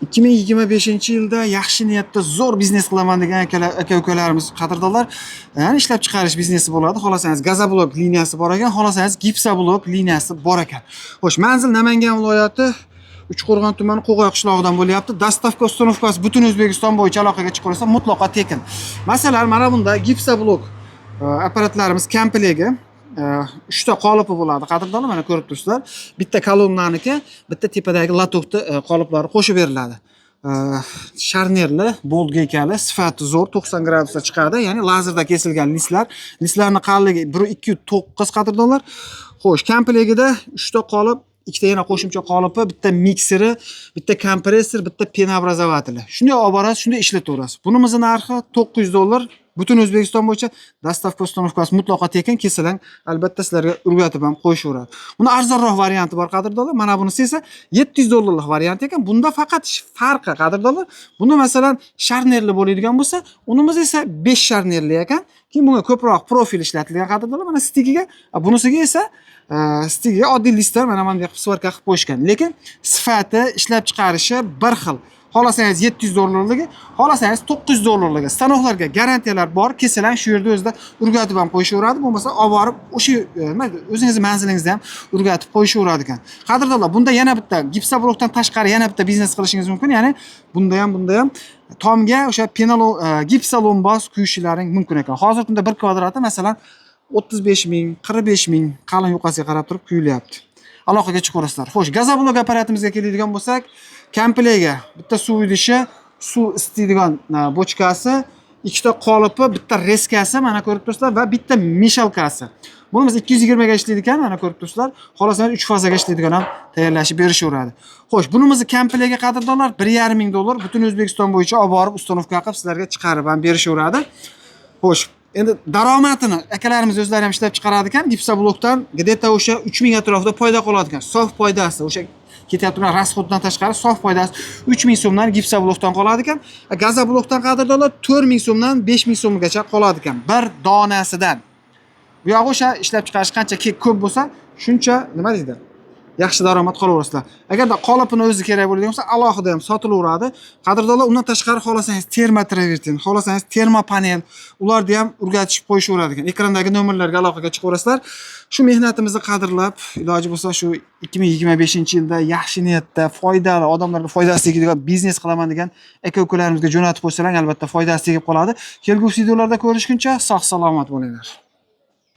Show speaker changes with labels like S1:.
S1: 2025-yilda yaxshi niyatda zo'r biznes qilaman degan aka-ukalarimiz, qadrdonlar, ya'ni ishlab chiqarish biznesi bo'ladi. Xolasangiz gazoblok liniyasi bor ekan, xolasangiz gipsoblok liniyasi bor ekan. Xo'sh, manzil Namangan viloyati Uchqo'rg'on tumani Qo'g'oy qishlog'idan bo'lyapti. Dastavka uстановкасы butun O'zbekiston bo'yicha aloqaga chiqarsa mutlaqo tekin. Masalan, mana bunda gipsoblok apparatlarimiz komplegi 3 ta qolipi bo'ladi. Qadrdonlar, mana ko'rib turibsizlar. Bitta kolonnaniki, bitta tepadagi latokni qoliplari qo'shib beriladi. Sharnerli, bolt gaykali, sifati zo'r, 90 gradusda chiqadi. Ya'ni lazerda kesilgan listlar. Listlarning qalinligi 1.2.9 qadrdonlar. Xo'sh, komplegida 3 ta qolip, ikkita yana qo'shimcha qolipi, bitta mikseri, bitta kompressor, bitta penobrazovatelь. Shunday olib borasiz, shunday ishlataverasiz. Bunimizning narxi $900. Butun O'zbekiston bo'yicha dastavka uстановкасы mutlaqo tekin, kelsalang albatta sizlarga o'rgatib ham qo'yishaveradi. Buni arzonroq varianti bor qadrdonlar. Mana bunisi esa $700 variant ekan. Bunda faqat farqi qadrdonlar. Buni masalan sharnerli bo'ladigan bo'lsa, unimiz esa 5 sharnerli ekan. Keyin bunga ko'proq profil ishlatilgan qadrdonlar. Mana stikiga, bunisiga esa stikiga oddiy listlar mana bunday qilib svarka qilib qo'yishgan. Lekin sifati, ishlab chiqarishi bir xil. Xolasangiz $700, xolasangiz $900. Stanoklarga garantiyalar bor. Kelsalar shu yerda o'zida o'rgatib ham qo'yishaveradi. Bo'lmasa olib borib o'sha o'zingizning manzilingizda ham o'rgatib qo'yishaveradi ekan. Qadrdonlar, bunda yana bitta gipsoblokdan tashqari yana bitta biznes qilishingiz mumkin. Ya'ni bunda ham tomga o'sha gipsolomboz quyishlaring mumkin ekan. Hozir bunda 1 kvadrati masalan 35 ming, 45 ming qalin yoqasiga qarab turib kuyilyapti. Aloqaga chiqarasizlar. Xo'sh, gazoblok apparatimizga keladigan bo'lsak, komplegi bitta suv idishi, suv isitadigan bochkasi, ikkita qolipi, bitta reskasi, mana ko'rib turibsizlar, va bitta meshalkasi. Bunimiz 220 ga ishlaydi ekan, mana ko'rib turibsizlar. Xolasangiz 3 fazaga ishlaydigan ham tayyorlashib berishaveradi. Xo'sh, bunimizni komplegi qadrdonlar $1,5 butun O'zbekiston bo'yicha olib borib uстановка qilib sizlarga chiqarib ham berishaveradi. Xo'sh, endi daromadini akalarimiz o'zlari ham ishlab chiqaradi ekan. Gipsoblokdan где-то o'sha 3000 atrofida foyda qoladi ekan. Sof foydasi, o'sha ketyaptigan rasxoddan tashqari sof foydasi 3000 so'mdan gipsoblokdan qoladi ekan. Gazoblokdan qadrdonlar 4000 so'mdan 5000 so'mgacha qoladi ekan bir donasidan. Bu yoq o'sha ishlab chiqarish qancha ko'p bo'lsa, shuncha nima deydi? Yaxshi daromad qolaverasizlar. Agarda qolipini o'zi kerak bo'ladigan bo'lsa, alohida ham sotilaveradi. Qadrdonlar, undan tashqari xolasangiz termotravertin, xolasangiz termopanel, ularni ham o'rgatishib qo'yishaveradi ekan. Ekrandagi nomerlarga aloqaga chiqaverasizlar. Shu mehnatimizni qadrlab, iloji bo'lsa shu 2025-yilda yaxshi niyatda, foydali, odamlarga foydasi tegadigan biznes qilaman degan aka-ukalarimizga jo'natib qo'ysalar, albatta foydasi tegib qoladi. Kelgusi videolarda ko'rishguncha sog' salomat bo'linglar.